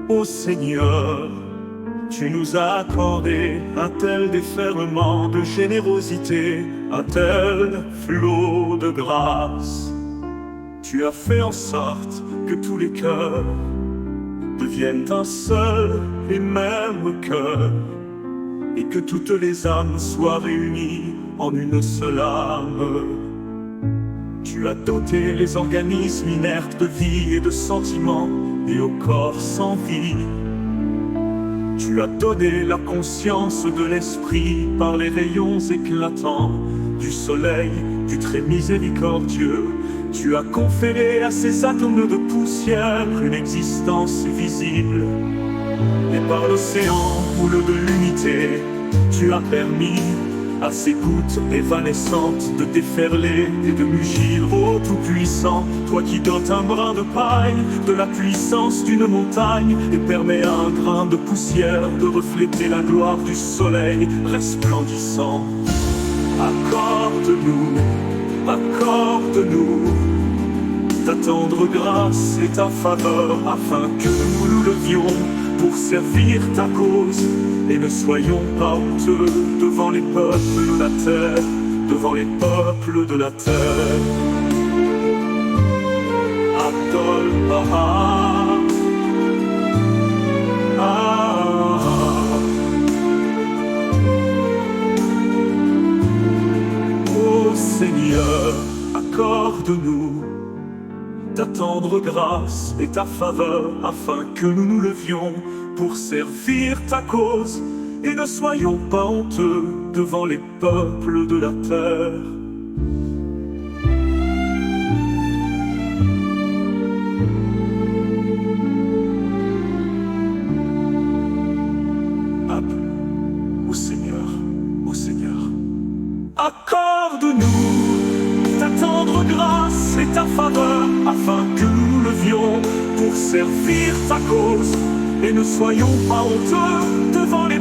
Ô Seigneur, tu nous as accordé un tel déferlement de générosité, un tel flot de grâce. Tu as fait en sorte que tous les cœurs deviennent un seul et même cœur, et que toutes les âmes soient réunies en une seule âme. Tu as doté les organismes inertes de vie et de sentiments, et au corps sans vie. Tu as donné la conscience de l'esprit par les rayons éclatants du soleil, du très miséricordieux. Tu as conféré à ces atomes de poussière une existence visible. Et par l'océan houle de l'unité, tu as permis à ces gouttes évanescentes de déferler et de mugir. Ô Tout-Puissant, toi qui dotes un brin de paille de la puissance d'une montagne et permets à un grain de poussière de refléter la gloire du soleil resplendissant. Accorde-nous ta tendre grâce et ta faveur, afin que nous nous levions pour servir ta cause, et ne soyons pas honteux devant les peuples de la terre, devant les peuples de la terre. Adol Baha. Ô Seigneur, accorde-nous ta tendre grâce et ta faveur, afin que nous nous levions pour servir ta cause, et ne soyons pas honteux devant les peuples de la terre. Ô Seigneur, accorde-nous ta tendre grâce et ta faveur, afin que nous nous levions pour servir ta cause, et ne soyons pas honteux devant les